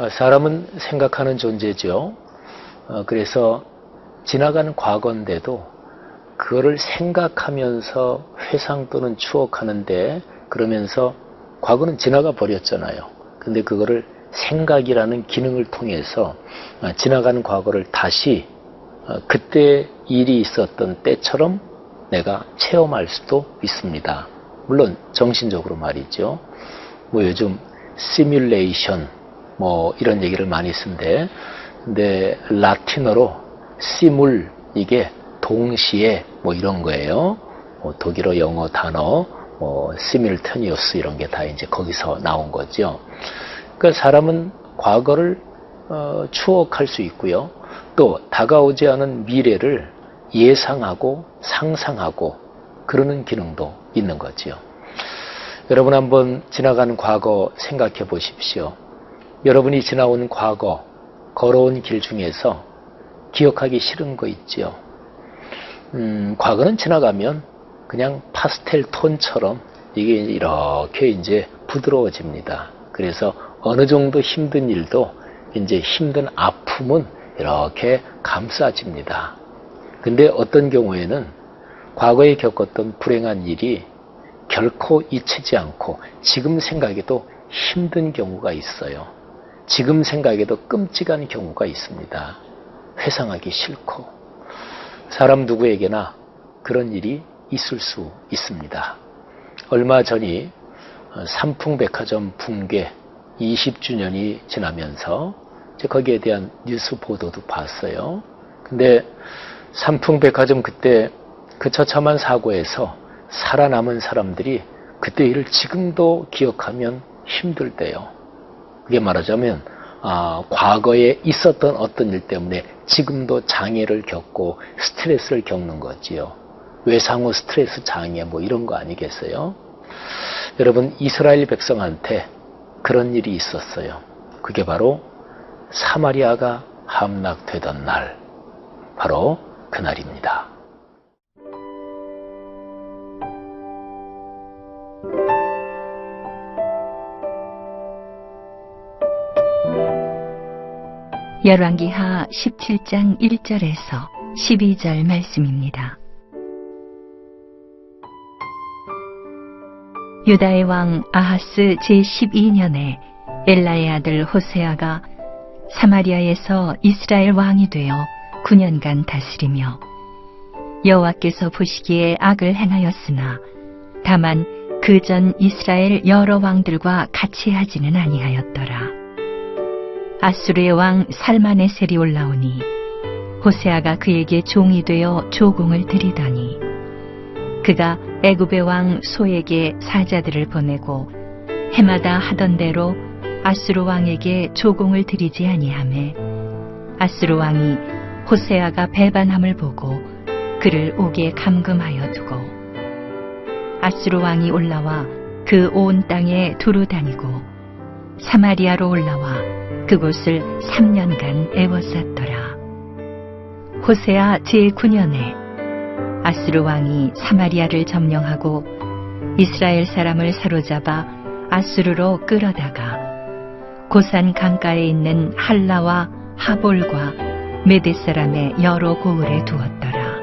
사람은 생각하는 존재죠. 그래서 지나간 과거인데도 그거를 생각하면서 회상 또는 추억하는데, 그러면서 과거는 지나가 버렸잖아요. 근데 그거를 생각이라는 기능을 통해서 지나간 과거를 다시 그때 일이 있었던 때처럼 내가 체험할 수도 있습니다. 물론 정신적으로 말이죠. 요즘 시뮬레이션 이런 얘기를 많이 쓰는데, 근데 라틴어로 시물, 이게 동시에 이런 거예요. 독일어, 영어 단어 시뮬테니어스 이런 게 다 이제 거기서 나온 거죠. 그러니까 사람은 과거를 추억할 수 있고요. 또 다가오지 않은 미래를 예상하고 상상하고 그러는 기능도 있는 거죠. 여러분 한번 지나간 과거 생각해 보십시오. 여러분이 지나온 과거, 걸어온 길 중에서 기억하기 싫은 거 있죠. 과거는 지나가면 그냥 파스텔 톤처럼 이게 이렇게 이제 부드러워집니다. 그래서 어느 정도 힘든 일도 이제 힘든 아픔은 이렇게 감싸집니다. 근데 어떤 경우에는 과거에 겪었던 불행한 일이 결코 잊히지 않고 지금 생각해도 힘든 경우가 있어요. 지금 생각해도 끔찍한 경우가 있습니다. 회상하기 싫고. 사람 누구에게나 그런 일이 있을 수 있습니다. 얼마 전이 삼풍백화점 붕괴 20주년이 지나면서 거기에 대한 뉴스 보도도 봤어요. 근데 삼풍백화점 그때 그 처참한 사고에서 살아남은 사람들이 그때 일을 지금도 기억하면 힘들대요. 그게 말하자면 과거에 있었던 어떤 일 때문에 지금도 장애를 겪고 스트레스를 겪는 거지요. 외상후 스트레스 장애 이런 거 아니겠어요? 여러분, 이스라엘 백성한테 그런 일이 있었어요. 그게 바로 사마리아가 함락되던 날, 바로 그날입니다. 열왕기하 17장 1절에서 12절 말씀입니다. 유다의 왕 아하스 제12년에 엘라의 아들 호세아가 사마리아에서 이스라엘 왕이 되어 9년간 다스리며 여호와께서 보시기에 악을 행하였으나 다만 그 전 이스라엘 여러 왕들과 같이 하지는 아니하였더라. 아수르의 왕 살마네셀이 올라오니 호세아가 그에게 종이 되어 조공을 드리더니 그가 애굽의 왕 소에게 사자들을 보내고 해마다 하던 대로 아수르 왕에게 조공을 드리지 아니하매 아수르 왕이 호세아가 배반함을 보고 그를 옥에 감금하여 두고 아수르 왕이 올라와 그 온 땅에 두루 다니고 사마리아로 올라와 그곳을 3년간 애워쌌더라. 호세아 제9년에 아수르 왕이 사마리아를 점령하고 이스라엘 사람을 사로잡아 아수르로 끌어다가 고산 강가에 있는 할라와 하볼과 메대 사람의 여러 고을에 두었더라.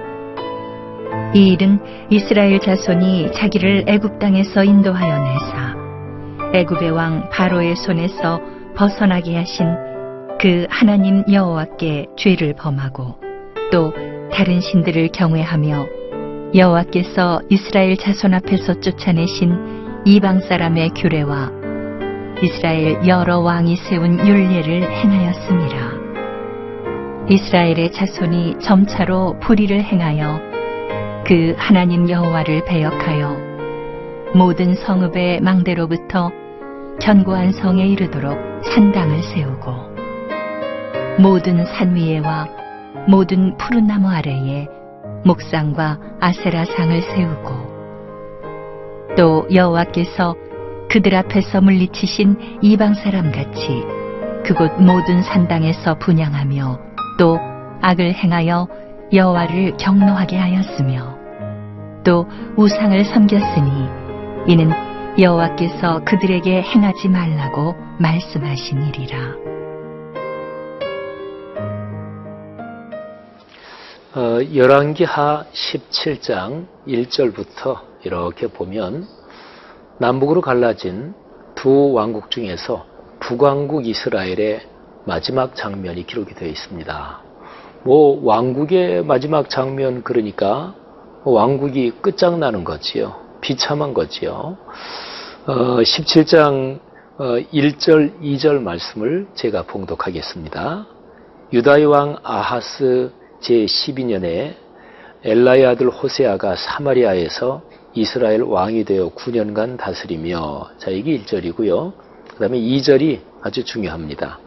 이 일은 이스라엘 자손이 자기를 애굽 땅에서 인도하여 내사 애굽의 왕 바로의 손에서 벗어나게 하신 그 하나님 여호와께 죄를 범하고 또 다른 신들을 경외하며 여호와께서 이스라엘 자손 앞에서 쫓아내신 이방 사람의 규례와 이스라엘 여러 왕이 세운 율례를 행하였음이라. 이스라엘의 자손이 점차로 불의를 행하여 그 하나님 여호와를 배역하여 모든 성읍의 망대로부터 견고한 성에 이르도록 산당을 세우고 모든 산 위에와 모든 푸른 나무 아래에 목상과 아세라상을 세우고 또 여호와께서 그들 앞에서 물리치신 이방 사람 같이 그곳 모든 산당에서 분향하며 또 악을 행하여 여호와를 경노하게 하였으며 또 우상을 섬겼으니 이는 여호와께서 그들에게 행하지 말라고 말씀하시니리라. 열왕기하 17장 1절부터 이렇게 보면 남북으로 갈라진 두 왕국 중에서 북왕국 이스라엘의 마지막 장면이 기록이 되어 있습니다. 왕국의 마지막 장면 그러니까 왕국이 끝장나는 거지요. 비참한 거지요. 17장 1절 2절 말씀을 제가 봉독하겠습니다. 유다의 왕 아하스 제12년에 엘라의 아들 호세아가 사마리아에서 이스라엘 왕이 되어 9년간 다스리며, 자, 이게 1절이고요. 그 다음에 2절이 아주 중요합니다.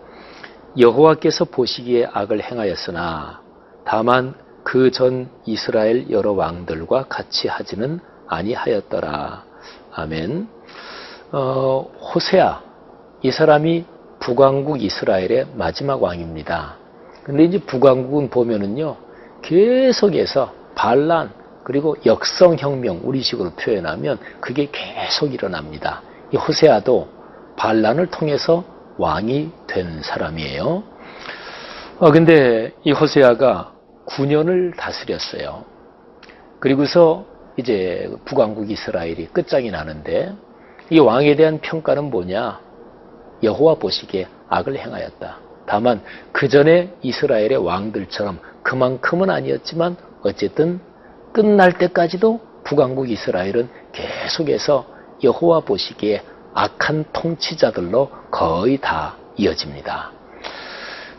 여호와께서 보시기에 악을 행하였으나 다만 그 전 이스라엘 여러 왕들과 같이 하지는 아니하였더라. 아멘. 호세아, 이 사람이 북왕국 이스라엘의 마지막 왕입니다. 근데 이제 북왕국은 보면은요, 계속해서 반란, 그리고 역성혁명, 우리식으로 표현하면 그게 계속 일어납니다. 이 호세아도 반란을 통해서 왕이 된 사람이에요. 근데 이 호세아가 9년을 다스렸어요. 그리고서 이제 북왕국 이스라엘이 끝장이 나는데 이 왕에 대한 평가는 뭐냐? 여호와 보시기에 악을 행하였다. 다만 그 전에 이스라엘의 왕들처럼 그만큼은 아니었지만 어쨌든 끝날 때까지도 북왕국 이스라엘은 계속해서 여호와 보시기에 악한 통치자들로 거의 다 이어집니다.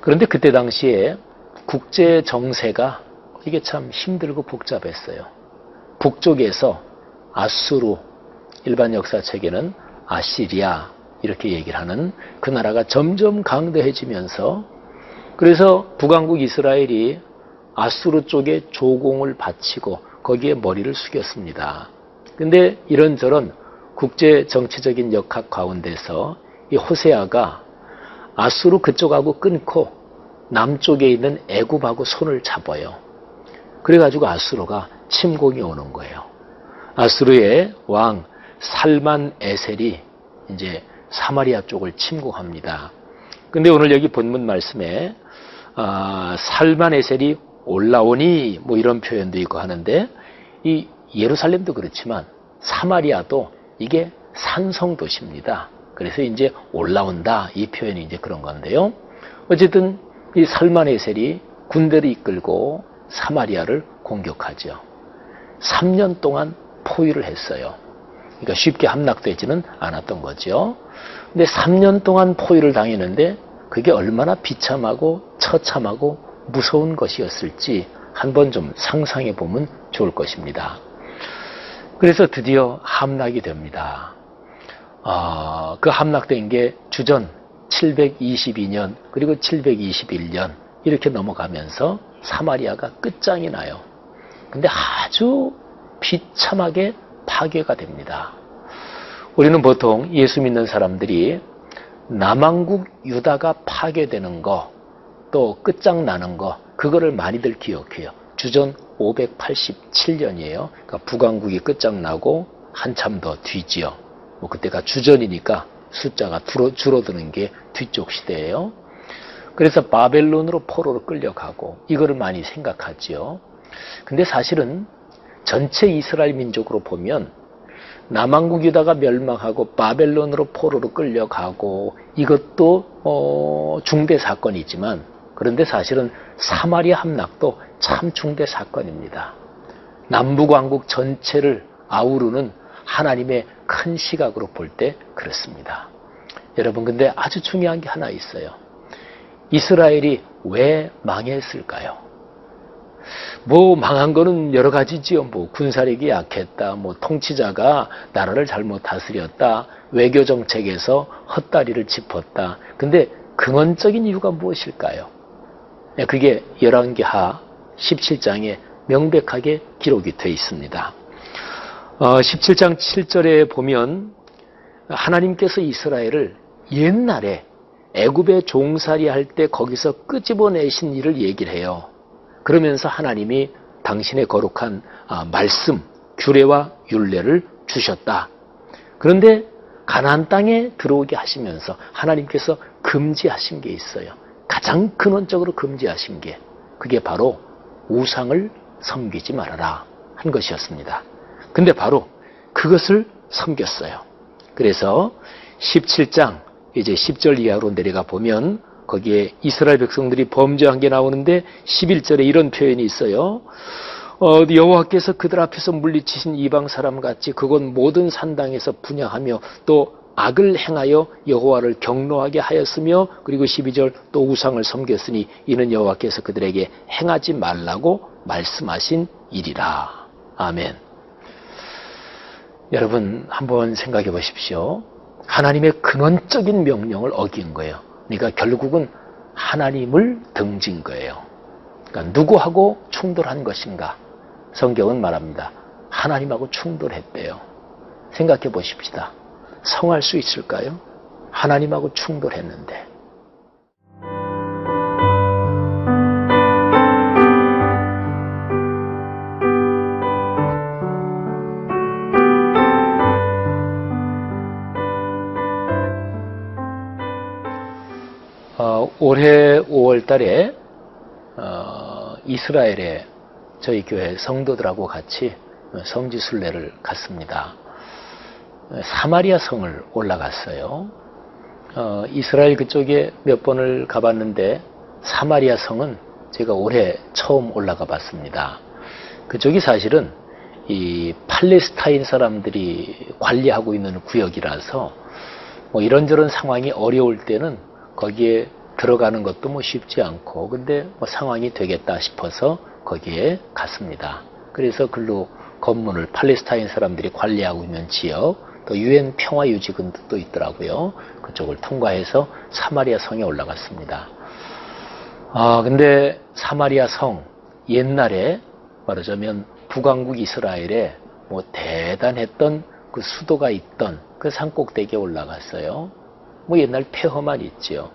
그런데 그때 당시에 국제 정세가 이게 참 힘들고 복잡했어요. 북쪽에서 아수르, 일반 역사책에는 아시리아 이렇게 얘기를 하는 그 나라가 점점 강대해지면서, 그래서 북왕국 이스라엘이 아수르 쪽에 조공을 바치고 거기에 머리를 숙였습니다. 근데 이런저런 국제 정치적인 역학 가운데서 이 호세아가 아수르 그쪽하고 끊고 남쪽에 있는 애굽하고 손을 잡아요. 그래가지고 아수르가 침공이 오는 거예요. 아수르의 왕 살만 에셀이 이제 사마리아 쪽을 침공합니다. 근데 오늘 여기 본문 말씀에 살만 에셀이 올라오니 뭐 이런 표현도 있고 하는데, 이 예루살렘도 그렇지만 사마리아도 이게 산성 도시입니다. 그래서 이제 올라온다 이 표현이 이제 그런 건데요. 어쨌든 이 살만 에셀이 군대를 이끌고 사마리아를 공격하죠. 3년 동안 포위를 했어요. 그러니까 쉽게 함락되지는 않았던 거죠. 근데 3년 동안 포위를 당했는데 그게 얼마나 비참하고 처참하고 무서운 것이었을지 한번 좀 상상해 보면 좋을 것입니다. 그래서 드디어 함락이 됩니다. 그 함락된 게 주전 722년 그리고 721년 이렇게 넘어가면서 사마리아가 끝장이 나요. 근데 아주 비참하게 파괴가 됩니다. 우리는 보통 예수 믿는 사람들이 남왕국 유다가 파괴되는 거, 또 끝장나는 거, 그거를 많이들 기억해요. 주전 587년이에요. 그러니까 북왕국이 끝장나고 한참 더 뒤지요. 뭐 그때가 주전이니까 숫자가 줄어드는 게 뒤쪽 시대예요. 그래서 바벨론으로 포로로 끌려가고 이거를 많이 생각하지요. 근데 사실은 전체 이스라엘 민족으로 보면 남왕국 유다가 멸망하고 바벨론으로 포로로 끌려가고 이것도 중대 사건이지만, 그런데 사실은 사마리아 함락도 참 중대 사건입니다. 남북왕국 전체를 아우르는 하나님의 큰 시각으로 볼 때 그렇습니다. 여러분, 근데 아주 중요한 게 하나 있어요. 이스라엘이 왜 망했을까요? 뭐 망한 거는 여러 가지지요. 뭐 군사력이 약했다, 뭐 통치자가 나라를 잘못 다스렸다, 외교 정책에서 헛다리를 짚었다. 근데 근원적인 이유가 무엇일까요? 그게 열왕기하 17장에 명백하게 기록이 되어 있습니다. 17장 7절에 보면 하나님께서 이스라엘을 옛날에 애굽에 종살이 할 때 거기서 끄집어내신 일을 얘기를 해요. 그러면서 하나님이 당신의 거룩한 말씀, 규례와 율례를 주셨다. 그런데 가나안 땅에 들어오게 하시면서 하나님께서 금지하신 게 있어요. 가장 근원적으로 금지하신 게 그게 바로 우상을 섬기지 말아라 한 것이었습니다. 근데 바로 그것을 섬겼어요. 그래서 17장 이제 10절 이하로 내려가 보면 거기에 이스라엘 백성들이 범죄한 게 나오는데 11절에 이런 표현이 있어요. 여호와께서 그들 앞에서 물리치신 이방 사람 같이 그곳 모든 산당에서 분향하며 또 악을 행하여 여호와를 경노하게 하였으며, 그리고 12절 또 우상을 섬겼으니 이는 여호와께서 그들에게 행하지 말라고 말씀하신 일이라. 아멘. 여러분 한번 생각해 보십시오. 하나님의 근원적인 명령을 어긴 거예요. 그러니까 결국은 하나님을 등진 거예요. 그러니까 누구하고 충돌한 것인가? 성경은 말합니다. 하나님하고 충돌했대요. 생각해 보십시다. 성할 수 있을까요? 하나님하고 충돌했는데. 올해 5월 달에 이스라엘에 저희 교회 성도들하고 같이 성지순례를 갔습니다. 사마리아 성을 올라갔어요. 이스라엘 그쪽에 몇 번을 가봤는데 사마리아 성은 제가 올해 처음 올라가 봤습니다. 그쪽이 사실은 이 팔레스타인 사람들이 관리하고 있는 구역이라서 뭐 이런저런 상황이 어려울 때는 거기에 들어가는 것도 뭐 쉽지 않고, 근데 뭐 상황이 되겠다 싶어서 거기에 갔습니다. 그래서 글로 검문을 팔레스타인 사람들이 관리하고 있는 지역, 또 유엔 평화유지군도 있더라고요. 그쪽을 통과해서 사마리아 성에 올라갔습니다. 근데 사마리아 성, 옛날에 말하자면 북왕국 이스라엘에 뭐 대단했던 그 수도가 있던 그 산꼭대기에 올라갔어요. 뭐 옛날 폐허만 있지요.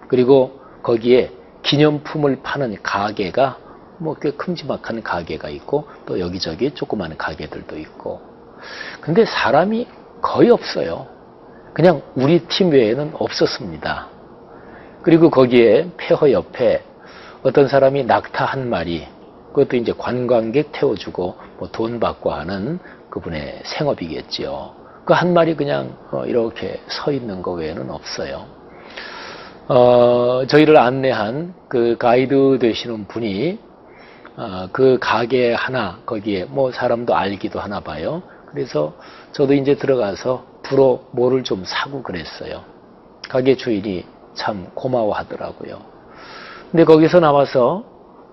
그리고 거기에 기념품을 파는 가게가 뭐 꽤 큼지막한 가게가 있고, 또 여기저기 조그마한 가게들도 있고. 근데 사람이 거의 없어요. 그냥 우리 팀 외에는 없었습니다. 그리고 거기에 폐허 옆에 어떤 사람이 낙타 한 마리, 그것도 이제 관광객 태워주고 뭐 돈 받고 하는 그분의 생업이겠지요. 그 한 마리 그냥 이렇게 서 있는 거 외에는 없어요. 저희를 안내한 그 가이드 되시는 분이 그 가게 하나 거기에 뭐 사람도 알기도 하나 봐요. 그래서 저도 이제 들어가서 부러 뭐를 좀 사고 그랬어요. 가게 주인이 참 고마워하더라고요. 근데 거기서 나와서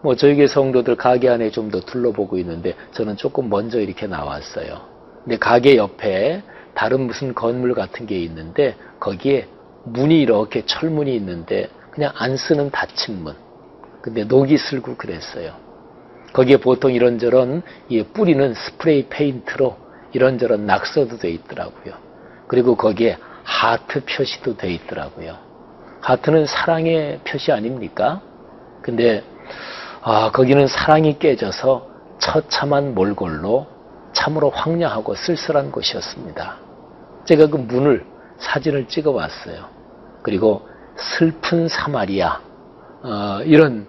뭐 저희 교회 성도들 가게 안에 좀 더 둘러보고 있는데 저는 조금 먼저 이렇게 나왔어요. 근데 가게 옆에 다른 무슨 건물 같은 게 있는데 거기에 문이 이렇게 철문이 있는데 그냥 안 쓰는 닫힌 문. 근데 녹이 슬고 그랬어요. 거기에 보통 이런저런 뿌리는 스프레이 페인트로 이런저런 낙서도 돼 있더라고요. 그리고 거기에 하트 표시도 돼 있더라고요. 하트는 사랑의 표시 아닙니까? 근데 거기는 사랑이 깨져서 처참한 몰골로 참으로 황량하고 쓸쓸한 곳이었습니다. 제가 그 문을 사진을 찍어 왔어요. 그리고 슬픈 사마리아 이런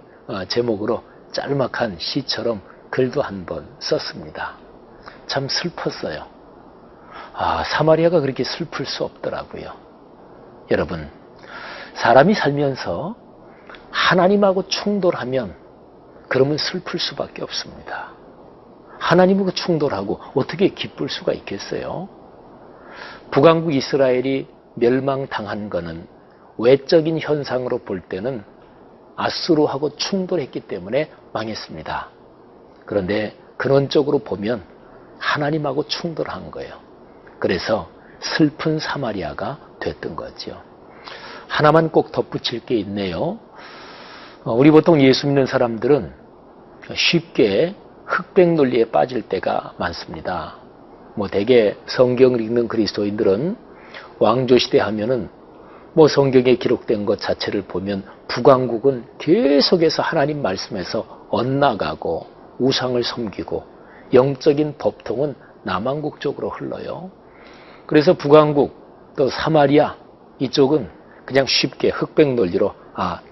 제목으로 짤막한 시처럼 글도 한 번 썼습니다. 참 슬펐어요. 사마리아가 그렇게 슬플 수 없더라고요. 여러분, 사람이 살면서 하나님하고 충돌하면 그러면 슬플 수밖에 없습니다. 하나님하고 충돌하고 어떻게 기쁠 수가 있겠어요? 북왕국 이스라엘이 멸망당한 것은 외적인 현상으로 볼 때는 아수르하고 충돌했기 때문에 망했습니다. 그런데 근원적으로 보면 하나님하고 충돌한 거예요. 그래서 슬픈 사마리아가 됐던 거죠. 하나만 꼭 덧붙일 게 있네요. 우리 보통 예수 믿는 사람들은 쉽게 흑백 논리에 빠질 때가 많습니다. 대개 성경을 읽는 그리스도인들은 왕조시대 하면은 성경에 기록된 것 자체를 보면 북왕국은 계속해서 하나님 말씀에서 엇나가고 우상을 섬기고 영적인 법통은 남왕국 쪽으로 흘러요. 그래서 북왕국 또 사마리아 이쪽은 그냥 쉽게 흑백 논리로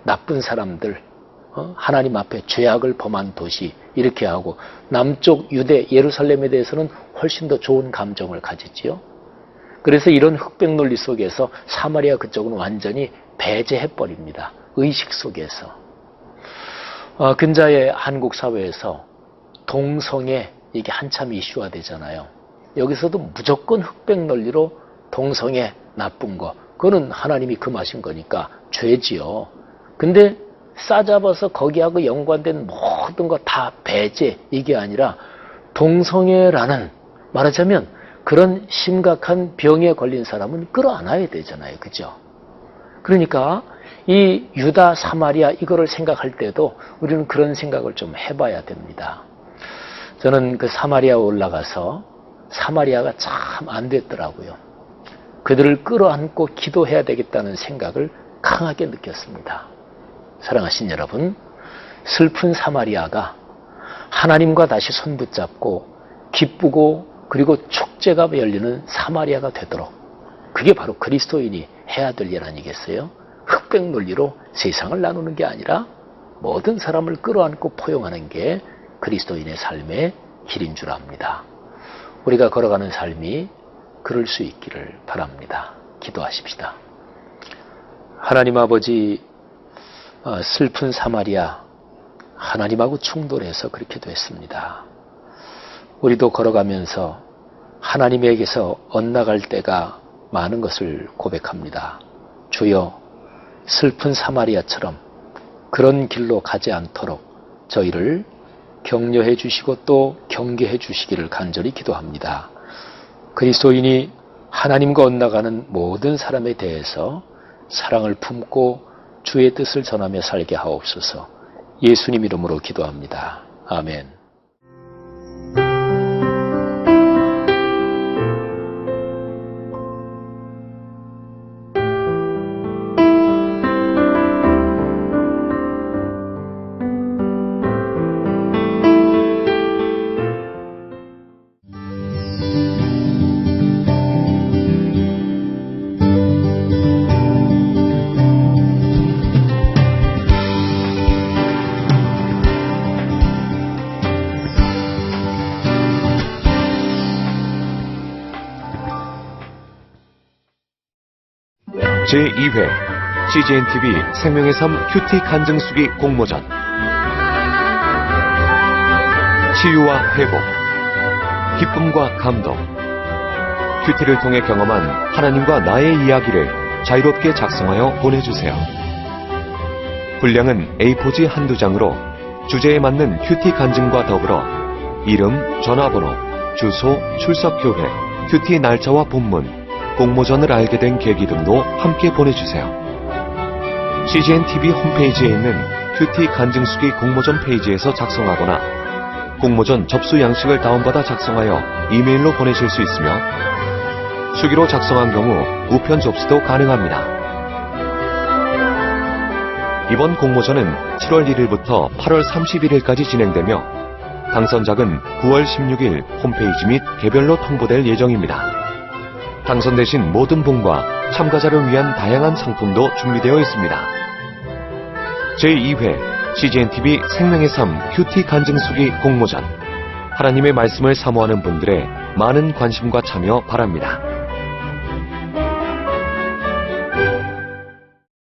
나쁜 사람들, 하나님 앞에 죄악을 범한 도시 이렇게 하고, 남쪽 유대 예루살렘에 대해서는 훨씬 더 좋은 감정을 가지지요. 그래서 이런 흑백 논리 속에서 사마리아 그쪽은 완전히 배제해버립니다. 의식 속에서. 근자의 한국 사회에서 동성애 이게 한참 이슈가 되잖아요. 여기서도 무조건 흑백 논리로 동성애 나쁜 거, 그거는 하나님이 금하신 거니까 죄지요. 근데 싸잡아서 거기하고 연관된 모든 거 다 배제, 이게 아니라 동성애라는, 말하자면 그런 심각한 병에 걸린 사람은 끌어안아야 되잖아요. 그죠? 그러니까 이 유다, 사마리아 이거를 생각할 때도 우리는 그런 생각을 좀 해봐야 됩니다. 저는 그 사마리아에 올라가서 사마리아가 참 안 됐더라고요. 그들을 끌어안고 기도해야 되겠다는 생각을 강하게 느꼈습니다. 사랑하신 여러분, 슬픈 사마리아가 하나님과 다시 손붙잡고 기쁘고 그리고 축제가 열리는 사마리아가 되도록, 그게 바로 그리스도인이 해야 될 일 아니겠어요? 흑백 논리로 세상을 나누는 게 아니라 모든 사람을 끌어안고 포용하는 게 그리스도인의 삶의 길인 줄 압니다. 우리가 걸어가는 삶이 그럴 수 있기를 바랍니다. 기도하십시다. 하나님 아버지, 슬픈 사마리아, 하나님하고 충돌해서 그렇게 됐습니다. 우리도 걸어가면서 하나님에게서 엇나갈 때가 많은 것을 고백합니다. 주여, 슬픈 사마리아처럼 그런 길로 가지 않도록 저희를 격려해 주시고 또 경계해 주시기를 간절히 기도합니다. 그리스도인이 하나님과 엇나가는 모든 사람에 대해서 사랑을 품고 주의 뜻을 전하며 살게 하옵소서. 예수님 이름으로 기도합니다. 아멘. 제2회 CGNTV 생명의 삶 큐티 간증수기 공모전. 치유와 회복, 기쁨과 감동, 큐티를 통해 경험한 하나님과 나의 이야기를 자유롭게 작성하여 보내주세요. 분량은 A4지 한두 장으로 주제에 맞는 큐티 간증과 더불어 이름, 전화번호, 주소, 출석교회, 큐티 날짜와 본문, 공모전을 알게 된 계기 등도 함께 보내주세요. CGNTV 홈페이지에 있는 큐티 간증수기 공모전 페이지에서 작성하거나 공모전 접수 양식을 다운받아 작성하여 이메일로 보내실 수 있으며, 수기로 작성한 경우 우편 접수도 가능합니다. 이번 공모전은 7월 1일부터 8월 31일까지 진행되며 당선작은 9월 16일 홈페이지 및 개별로 통보될 예정입니다. 당선되신 모든 분과 참가자를 위한 다양한 상품도 준비되어 있습니다. 제2회 CGNTV 생명의 삶 큐티 간증수기 공모전. 하나님의 말씀을 사모하는 분들의 많은 관심과 참여 바랍니다.